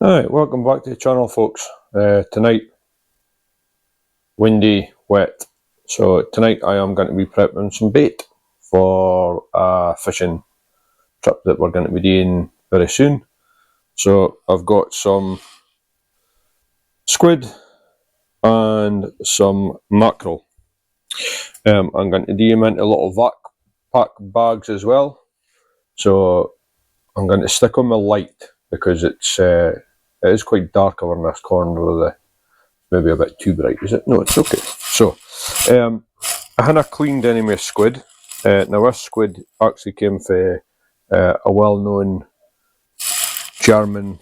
Alright, welcome back to the channel, folks. Tonight, windy, wet. So tonight I am going to be prepping some bait for a fishing trip that we're going to be doing very soon. So I've got some squid and some mackerel. I'm going to do them into little vac pack bags as well. So I'm going to stick on my light because it is quite dark over in this corner of the, maybe a bit too bright, is it? No, it's okay. So, I hadn't cleaned any of my squid. Now this squid actually came from a well-known German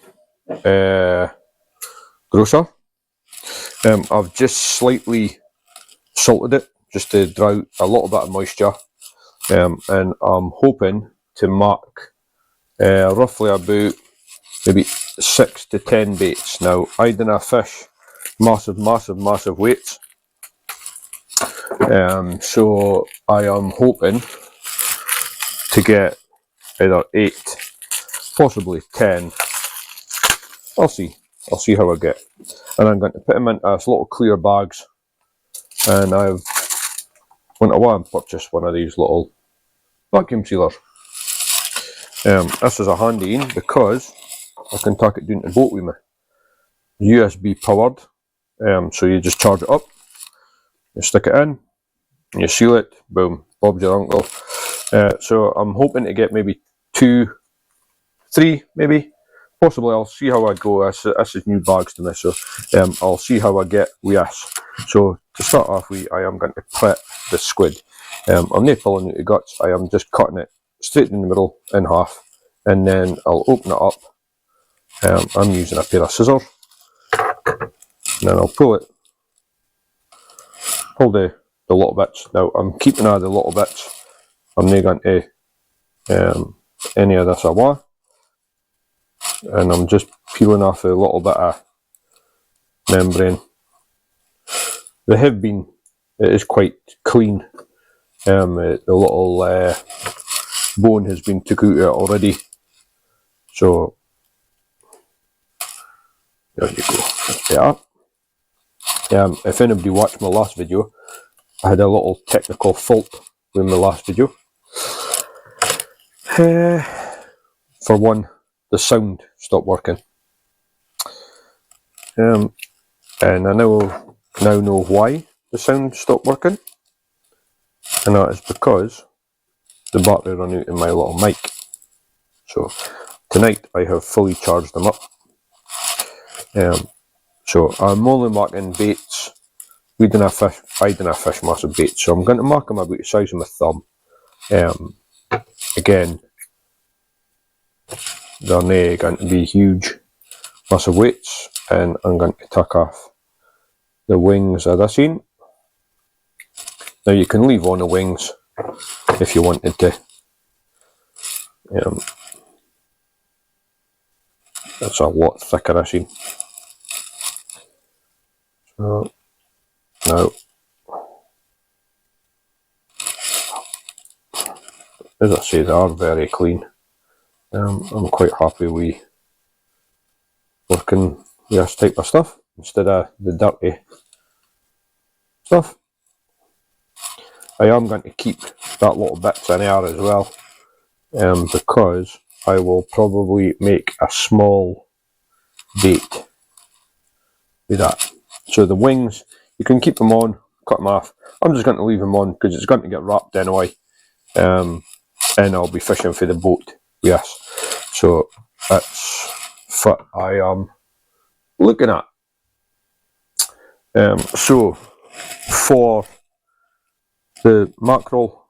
grocer. I've just slightly salted it, just to draw out a little bit of moisture. And I'm hoping to mark roughly about maybe 6 to 10 baits. Now, I didn't fish massive weights. So I am hoping to get either 8, possibly 10. I'll see how I get. And I'm going to put them into these little clear bags. And I want to purchase one of these little vacuum sealers. This is a handy one because I can take it down to the boat with me. USB powered, so you just charge it up, you stick it in, and you seal it, boom, Bob's your uncle. So I'm hoping to get maybe 2, 3 maybe, possibly. I'll see how I go. This is new bags to me, so I'll see how I get with this. So to start off with, I am going to prep the squid. I'm not pulling out the guts, I am just cutting it straight in the middle in half, and then I'll open it up. I'm using a pair of scissors, and then I'll pull the little bits. Now I'm keeping all the little bits. I'm not going to any of this away, and I'm just peeling off a little bit of membrane. They have been, it is quite clean. The little bone has been took out of it already. So there you go. Yeah. If anybody watched my last video, I had a little technical fault with my last video. For one, the sound stopped working. And I now know why the sound stopped working. And that is because the battery ran out in my little mic. So tonight I have fully charged them up. So I'm only marking baits. I didn't fish massive baits, so I'm going to mark them about the size of my thumb. Again, they're not going to be huge, massive weights, and I'm going to take off the wings of this one. Now you can leave on the wings if you wanted to. It's a lot thicker, this one. So now, as I say, they are very clean. I'm quite happy with working with this type of stuff instead of the dirty stuff. I am going to keep that little bits in there as well, because I will probably make a small bait with that. So the wings, you can keep them on, cut them off. I'm just going to leave them on because it's going to get wrapped anyway, and I'll be fishing for the boat. Yes, so that's what I am looking at. So for the mackerel,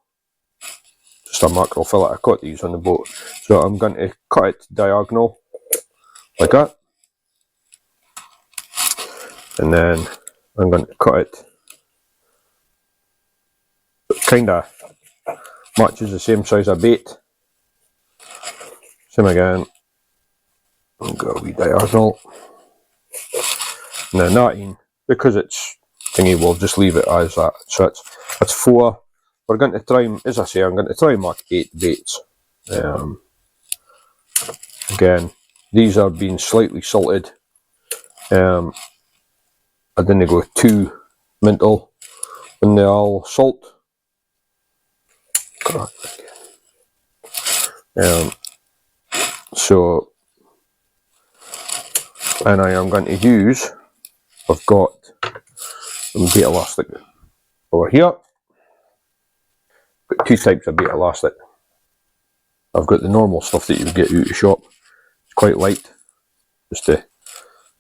just a mackerel fillet, I caught these on the boat. So I'm going to cut it diagonal like that. And then I'm going to cut it, kind of matches the same size of bait. Same again, and go a wee diagonal. And then that in, because it's thingy, we'll just leave it as that. So it's 4. We're going to try, as I say, I'm going to try and mark 8 baits. Again, these are being slightly salted. I didn't go too mental when they all salt. So, and I am going to use, I've got some bait elastic over here. Got two types of bait elastic. I've got the normal stuff that you would get out of the shop. It's quite light, just the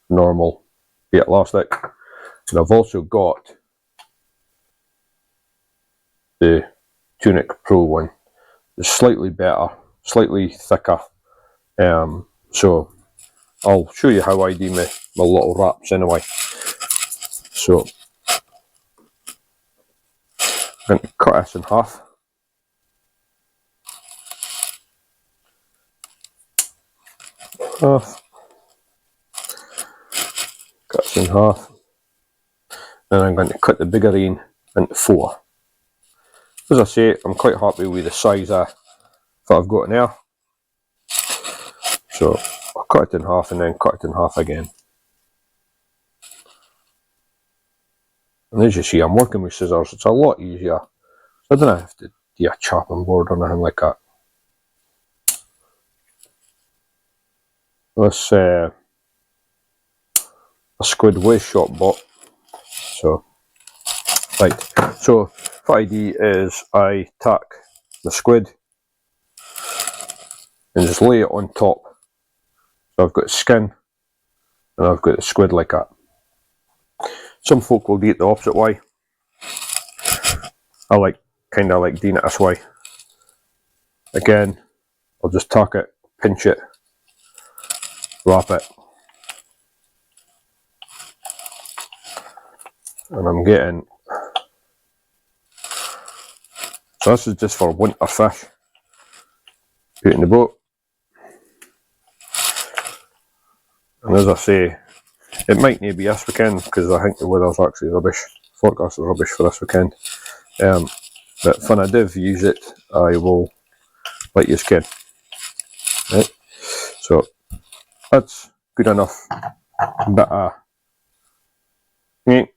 normal bait elastic. And I've also got the Tunic Pro one. It's slightly better, slightly thicker. So I'll show you how I do my little wraps anyway. So I'm going to cut this in half. Cut this in half. Then I'm going to cut the bigger end into 4. As I say, I'm quite happy with the size that I've got now. So I'll cut it in half and then cut it in half again. And as you see, I'm working with scissors. It's a lot easier. So I don't have to do a chopping board or anything like that. This a squid was shot bought. So right. So what I do is I tack the squid and just lay it on top. So I've got skin and I've got the squid like that. Some folk will do it the opposite way. I kinda like doing it this way. Again, I'll just tack it, pinch it, wrap it. And I'm getting, so this is just for winter fish out in the boat. And as I say, it might not be this weekend because I think the weather's actually rubbish. Forecast is rubbish for this weekend. But when I do use it, I will let you skin. Right? So that's good enough. Bit of meat.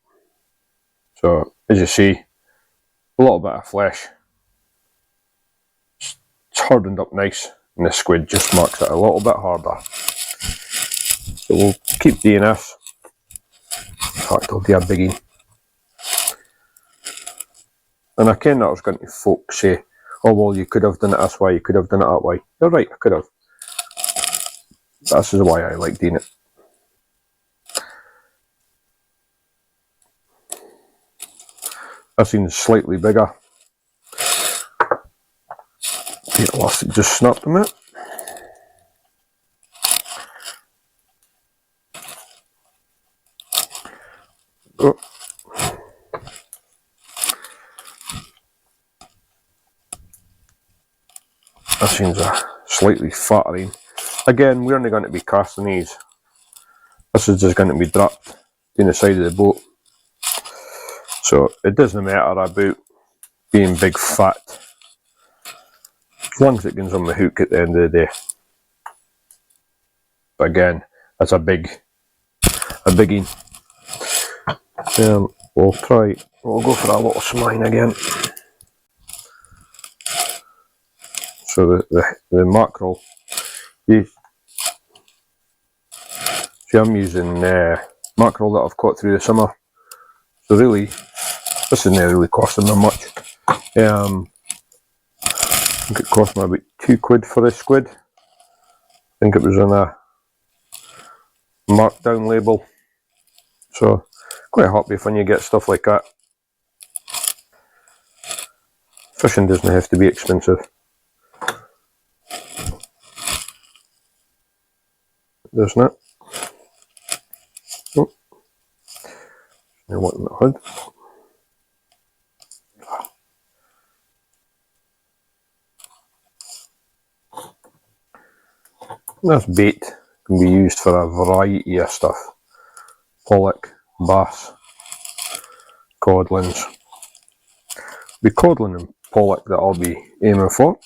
So as you see, a little bit of flesh. It's hardened up nice, and the squid just marks it a little bit harder. So we'll keep doing this. In fact, I'll do a biggie. And I ken that I was going to folk say, oh well, you could have done it this way, you could have done it that way. You're right, I could have. This is why I like doing it. This seems slightly bigger. The elastic just snapped a minute. Oh. That seems a slightly fatter end. Again, we're only going to be casting these. This is just going to be dropped down the side of the boat. So it doesn't matter about being big fat, as long as it goes on the hook at the end of the day. But again, that's a biggie. We'll go for a little smine again. So the mackerel, see I'm using mackerel that I've caught through the summer. So really, this isn't really costing me much. I think it cost me about £2 for this squid. I think it was on a markdown label. So quite happy when you get stuff like that. Fishing doesn't have to be expensive. Doesn't it? Oh. Now what in the hood? This bait can be used for a variety of stuff. Pollock, bass, codlins. It'll be codlin and pollock that I'll be aiming for.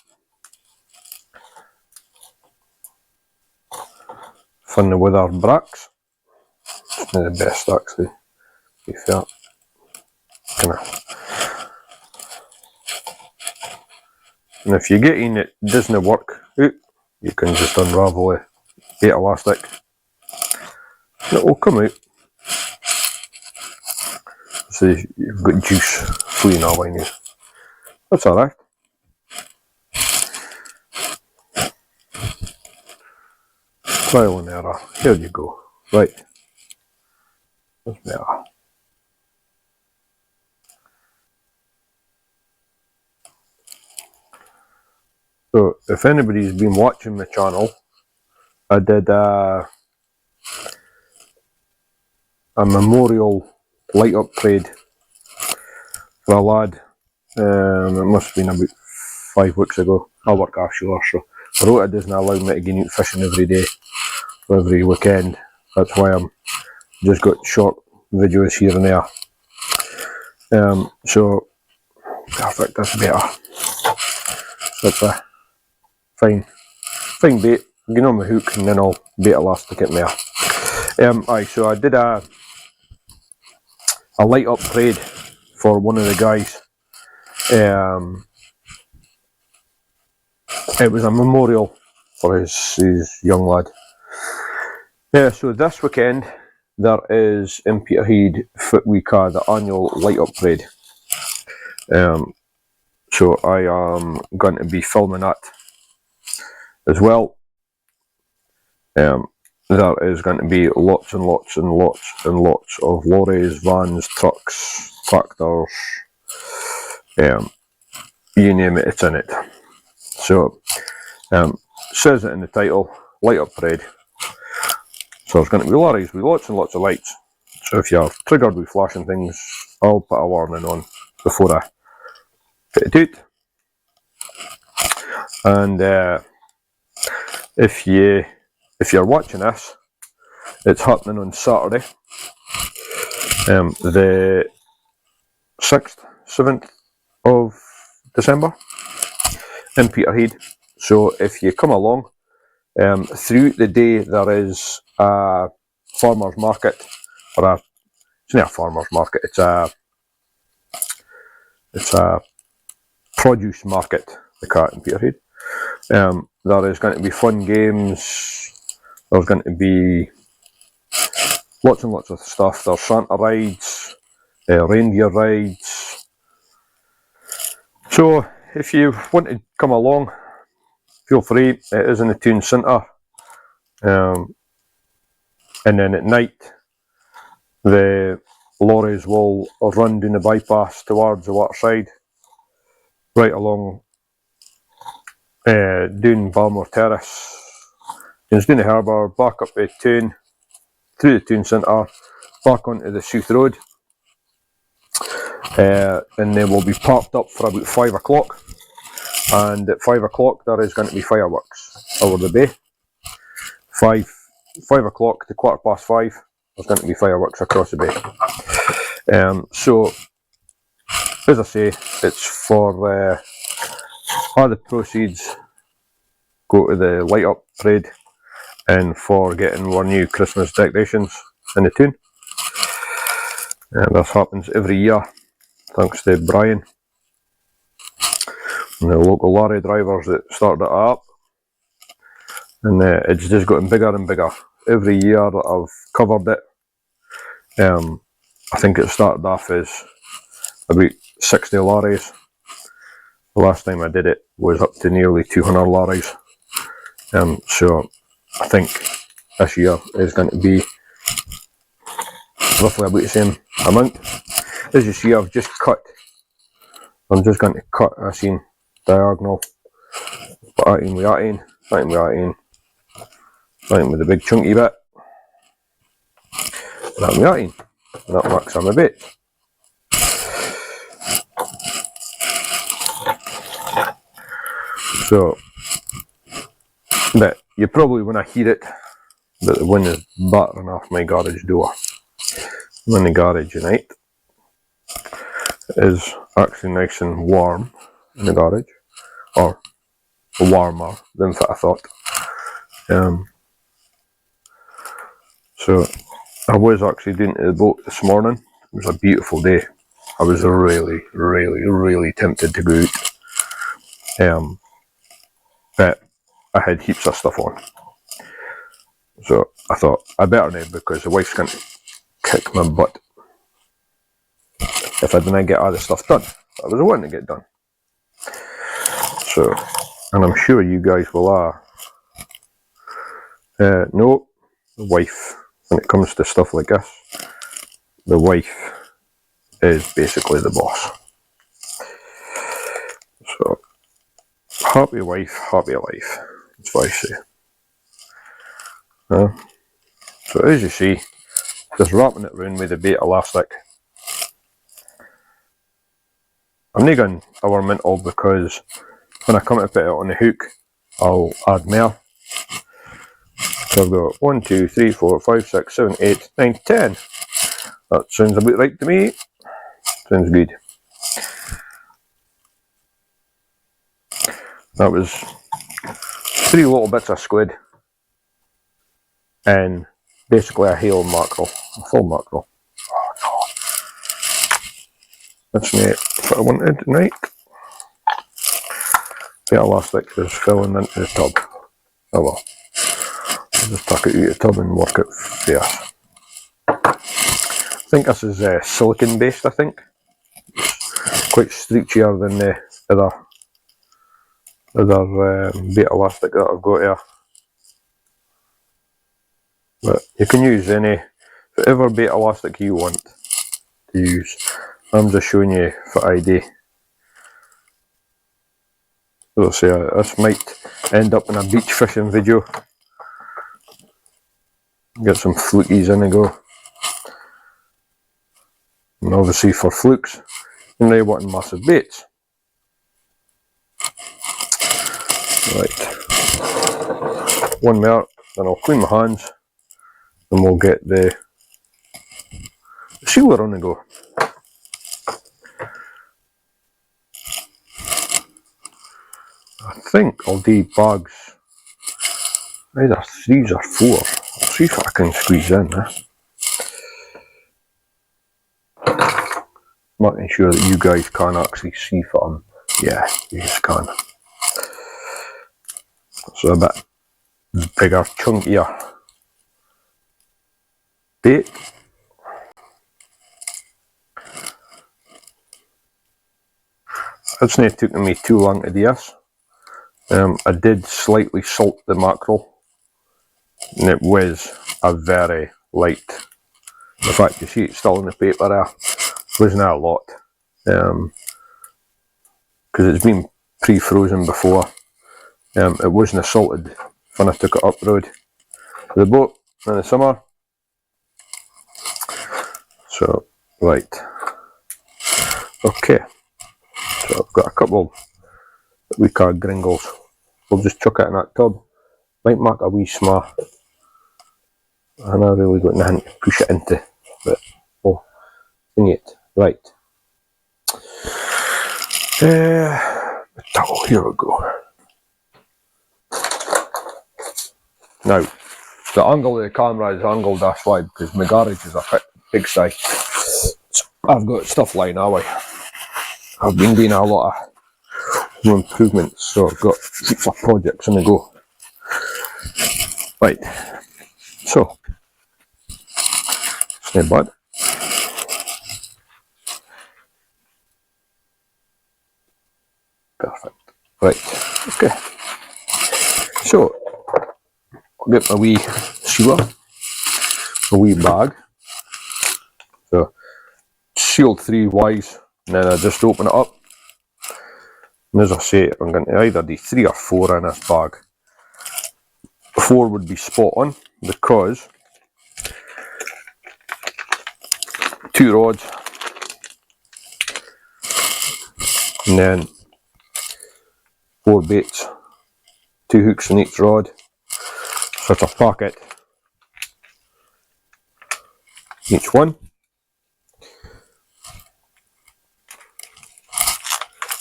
from the Wither Bracks. It's not the best actually, to be fair. And if you get in it doesn't work out, you can just unravel it, 8 elastic, and it will come out. So you've got juice fleeing all in you. That's alright. Trial and error. Here you go. Right. That's better. So if anybody's been watching my channel, I did a memorial light up parade for a lad. It must have been about 5 weeks ago. I work offshore, so the rota doesn't allow me to go out fishing every day, every weekend. That's why I'm just got short videos here and there. So perfect, that's better. That's a fine bait. Get on my hook and then I'll bait elastic it there. Aye, so I did a light up parade for one of the guys. It was a memorial for his young lad. So this weekend there is in Peterhead Footweeka the annual light up parade. So I am going to be filming that as well. There is going to be lots and lots and lots and lots of lorries, vans, trucks, tractors, you name it, it's in it. So says it in the title, light up parade. So there's going to be lorries with lots and lots of lights. So if you're triggered with flashing things, I'll put a warning on before I put it out. And if you're watching this, it's happening on Saturday, the 6th, 7th of December in Peterhead. So if you come along, throughout the day there is a farmer's market, or it's not a farmer's market, it's a produce market, the cat in Peterhead. There is going to be fun games, there's going to be lots and lots of stuff. There's Santa rides, reindeer rides. So if you want to come along, feel free. It is in the town centre. And then at night the lorries will run down the bypass towards the waterside, right along down Balmore Terrace, down the harbour, back up the town, through the town centre, back onto the South Road, and they will be parked up for about 5 o'clock. And at 5 o'clock there is going to be fireworks over the bay. 5 o'clock to 5:15 there's going to be fireworks across the bay. So as I say, it's for all the proceeds go to the light up parade and for getting our new Christmas decorations in the town. This happens every year thanks to Brian and the local lorry drivers that started it up, and it's just gotten bigger and bigger every year that I've covered it. I think it started off as about 60 lorries. The last time I did it was up to nearly 200 lorries. So I think this year is going to be roughly about the same amount. As you see, I'm just going to cut a scene diagonal, put that in with that in, that in with that in, that in with the big chunky bit, that in with that in, and that works on my bit. So, but you probably want to hear it, but the wind is battering off my garage door. I'm in the garage tonight. It is actually nice and warm in the garage, or warmer than I thought. So I was actually down to the boat this morning. It was a beautiful day. I was really tempted to go out, but I had heaps of stuff on. So I thought I better not, because the wife's going to kick my butt if I didn't get all the stuff done. I was wanting to get done. So, and I'm sure you guys will no, the wife, when it comes to stuff like this, the wife is basically the boss. So, happy wife, happy life. That's what I say. So as you see, just wrapping it around with the bait elastic. I'm not going hour mental, because when I come to put it on the hook, I'll add more. So I've got 1, 2, 3, 4, 5, 6, 7, 8, 9, 10. That sounds about right to me. Sounds good. That was 3 little bits of squid and basically a whale mackerel, a full mackerel. Oh no, that's not what I wanted tonight. The elastic is filling into the tub. Oh well, I'll just tuck it out of the tub and work it there. I think this is silicon based. I think quite stretchier than the other bait elastic that I've got here. But you can use whatever bait elastic you want to use. I'm just showing you for ID. As I say, this might end up in a beach fishing video. Get some flukies in and go. And obviously for flukes, you're now wanting massive baits. Right. One more, then I'll clean my hands and we'll get the sealer on the go. I think I'll do bags, either 3s or 4. I'll see if I can squeeze in. Making sure that you guys can actually see if I'm, yeah, you just can. So a bit bigger, chunkier bait. It's not taken me too long to do this. I did slightly salt the mackerel, and it was a very light. In fact, you see it's still in the paper there. Wasn't a lot, because it's been pre-frozen before. It wasn't salted when I took it up the road to the boat in the summer. So, right. Okay. So I've got a couple of wee card gringles. We'll just chuck it in that tub. Might make a wee smash. And I really got nothing to push it into. But, oh, thing it. Right. Oh, here we go. Now, the angle of the camera is angled this way because my garage is a big size. So I've got stuff lying away. I've been doing a lot of home improvements, so I've got heaps of projects on the go. Right, so, it's not bad. Perfect. Right, okay. So, I'll get my wee sealer, my wee bag. So, sealed 3 ways, and then I just open it up. And as I say, I'm going to either do 3 or 4 in this bag. 4 would be spot on, because 2 rods, and then 4 baits, 2 hooks in each rod. So it's a packet each one.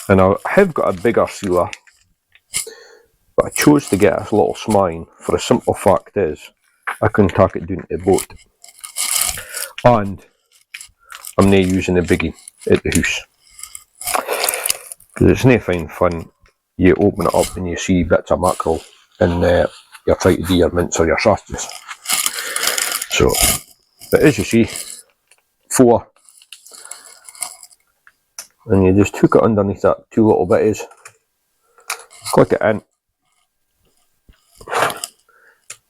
And I have got a bigger sealer, but I chose to get this little smine for the simple fact is I can tuck it down to the boat. And I'm not using the biggie at the house. Because it's no fine fun. You open it up and you see bits of mackerel and you're trying to do your mince or your sausages. So, but as you see, 4. And you just hook it underneath that 2 little bitties. Click it in.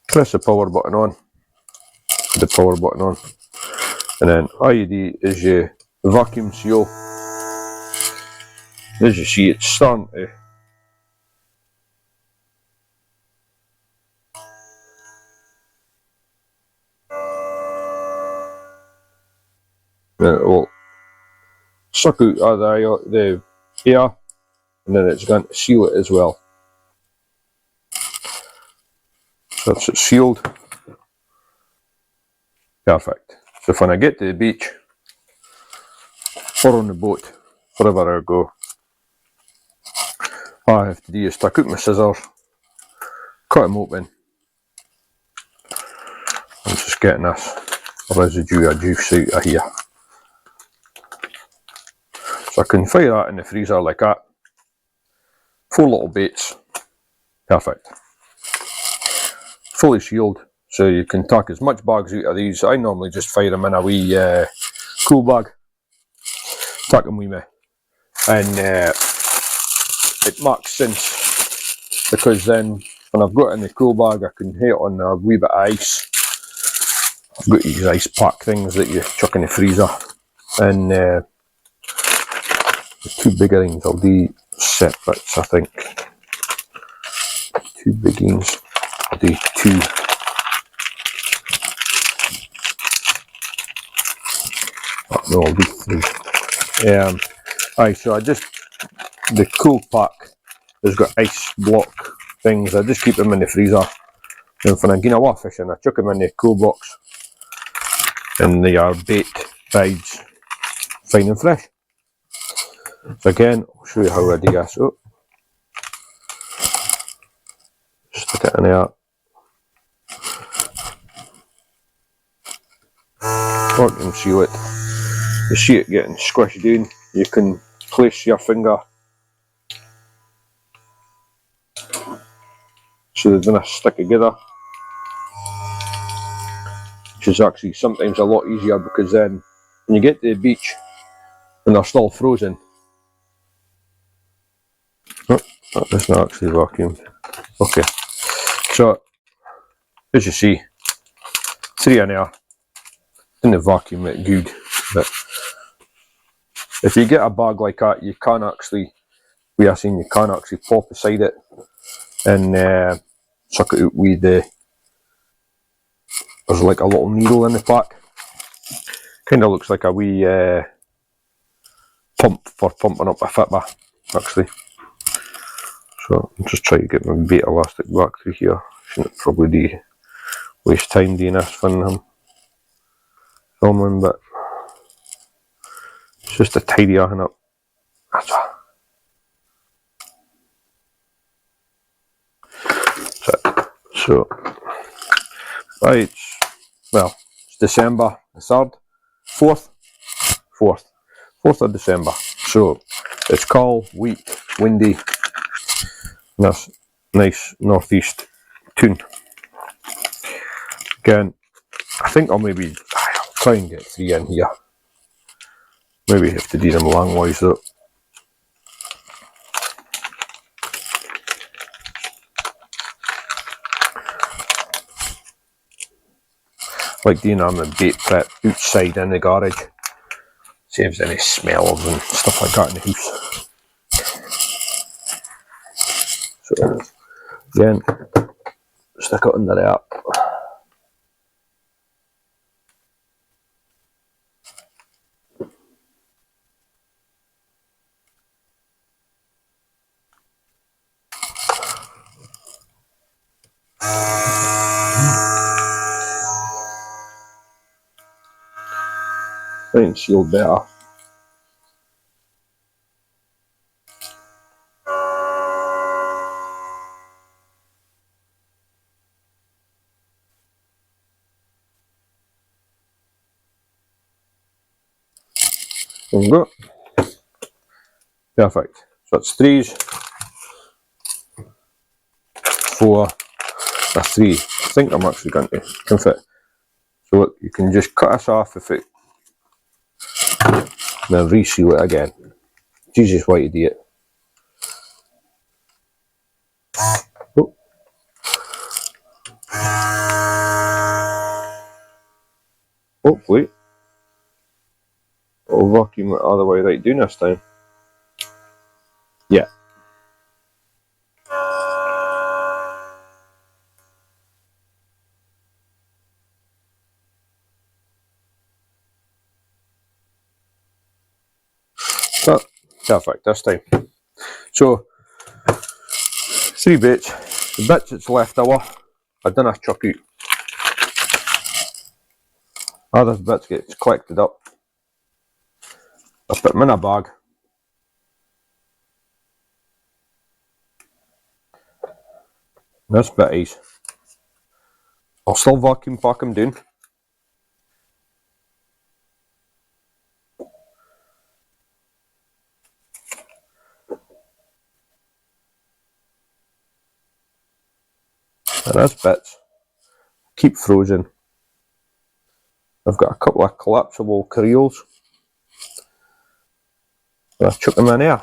Press the power button on. The power button on. And then all you do is you vacuum seal. As you see, it's starting to it will suck out all the air, and then it's going to seal it as well. So it's sealed. Perfect. So when I get to the beach or on the boat, wherever I go, all I have to do is take out my scissors, cut them open. I'm just getting this residue of juice out of here. So I can fire that in the freezer like that. 4 little baits. Perfect. Fully sealed, so you can tuck as much bags out of these. I normally just fire them in a wee cool bag. Tuck them with me. And it makes sense, because then when I've got it in the cool bag, I can hit it on a wee bit of ice. I've got these ice pack things that you chuck in the freezer, and the 2 bigger things I'll do separates, I think. 2 big ones, I'll do 2. Oh, no, I'll do 3. Aye, so I just, the cool pack has got ice block things. I just keep them in the freezer. And when I'm getting a lot of fishing, I chuck them in the cool box, and they are bait bides, fine and fresh. So again, I'll show you how I do this. Oh, stick it in there. Vacuum seal it. You see it getting squished down. You can place your finger so they don't stick together, which is actually sometimes a lot easier, because then when you get to the beach and they're still frozen. Oh, that's not actually vacuumed. Okay, so as you see, 3 in there. In the vacuum it good, but if you get a bag like that, you can actually, we are saying you can actually pop beside it and suck it out with the, there's like a little needle in the pack. Kind of looks like a wee pump for pumping up a fitba, actually. So I'm just trying to get my bait elastic back through here. Shouldn't probably do waste time doing this when I'm filming, but it's just a tidy everything up. That's all. So right, well, it's December the 3rd, 4th of December. So it's cold, weak, windy, and that's nice northeast tune. Again, I think I'll try and get 3 in here. Maybe have to do them longwise though. Like doing them in bait prep outside in the garage. Saves any smells and stuff like that in the house. So again, stick it under there. Right, and sealed better. There we go. Perfect. So it's 3s, 4, a 3. I think I'm actually going to can fit. So look, you can just cut this off if it, then reseal it again. Jesus, what idiot. Oh. Hopefully it'll vacuum it all the way right down this time. Yeah. But perfect this time. So 3 bits. The bits that's left over, I done a chuck out. Other bits get collected up. I put them in a bag. This bit is. I'll still vacuum pack them down. And this bits keep frozen. I've got a couple of collapsible creels. And I chuck them in there.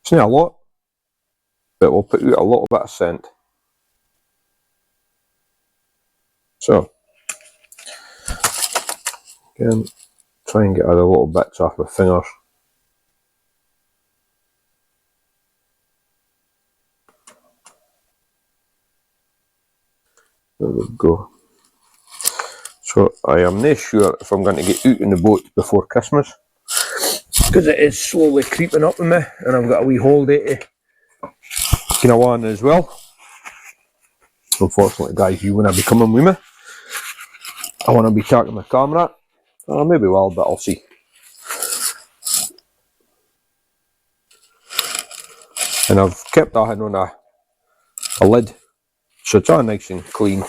It's not a lot, but we'll put out a little bit of scent. So, again, try and get other little bits off my fingers. There we go. So I am not sure if I'm going to get out in the boat before Christmas, because it is slowly creeping up on me, and I've got a wee holiday to get on as well. Unfortunately, guys, you want to be coming with me. I want to be taking my camera. Maybe well, but I'll see. And I've kept that on a lid, so it's all nice and clean.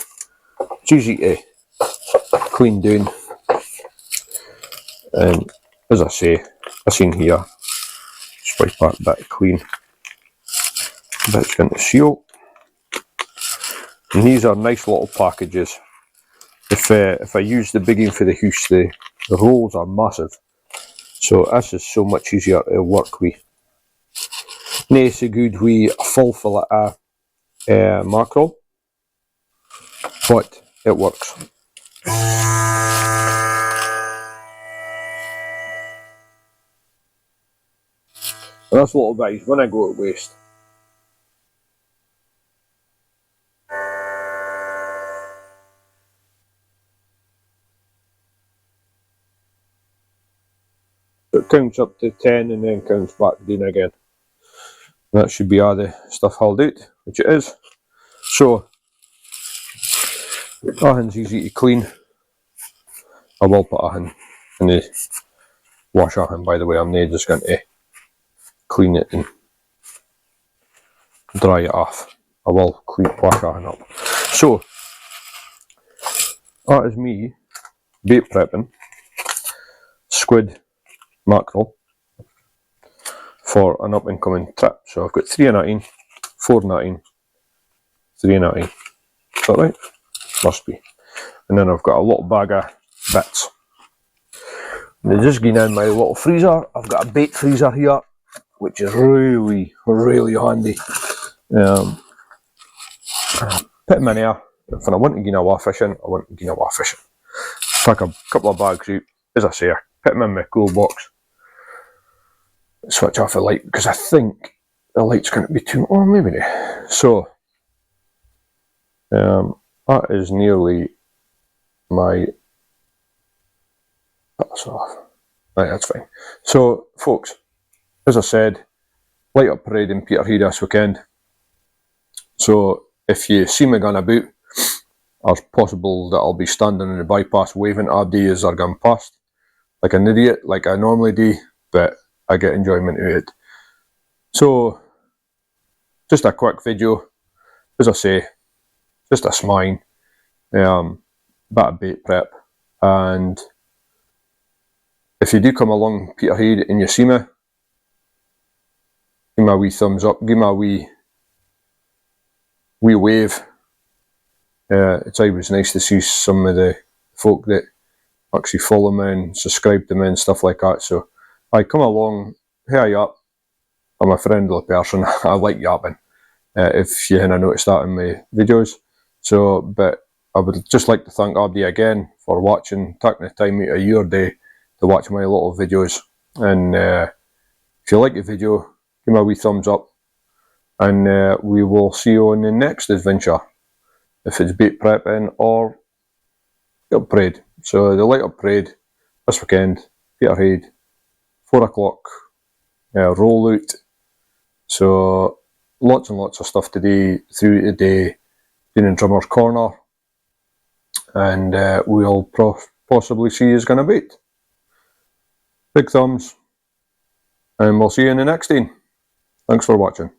It's easy to clean down. And as I say, I seen here, just wipe that bit clean. Bit's going to seal. And these are nice little packages. If I use the big one for the house, the rolls are massive. So this is so much easier to work with. Not so good with a full fillet of mackerel, but it works. And that's little bits when I go to waste. So it counts up to 10 and then counts back down again. And that should be all the stuff hauled out, which it is. So, everything's easy to clean. I will put everything in the wash everything, by the way. I'm not just going to clean it and dry it off. I will wash everything up. So, that is me bait prepping squid mackerel for an up and coming trip. So I've got 3 netting, 4 netting, 3 netting. Is that right? Must be. And then I've got a little bag of bits. They're just going in my little freezer. I've got a bait freezer here, which is really, really handy. Put them in there. If I want to go away fishing, I want to go away fishing. Pack a couple of bags out. As I say, I put them in my cool box. Switch off the light because I think the light's going to be too. Oh, maybe not. So, that is nearly my. That's off. Right, that's fine. So, folks, as I said, light up parade in Peterhead this weekend. So, if you see me going about, it's possible that I'll be standing in the bypass waving at everybody as they're going past, like an idiot, like I normally do, but I get enjoyment out of it. So, just a quick video, as I say, just a smine, bit of bait prep, and if you do come along Peterhead and you see me, give me a wee thumbs up, give me a wee wave. It's always nice to see some of the folk that actually follow me and subscribe to me and stuff like that. So I come along, here you up. I'm a friendly person. I like yapping. If you hadn't noticed that in my videos. So, but I would just like to thank everybody again for watching, taking the time out of your day to watch my little videos. And if you like the video, give me a wee thumbs up. And we will see you on the next adventure. If it's bait prepping or up parade. So the light up parade this weekend, Peterhead, 4 o'clock, roll out. So lots and lots of stuff today through the day, doing in Drummer's Corner, and we'll possibly see who's going to bait. Big thumbs, and we'll see you in the next one. Thanks for watching.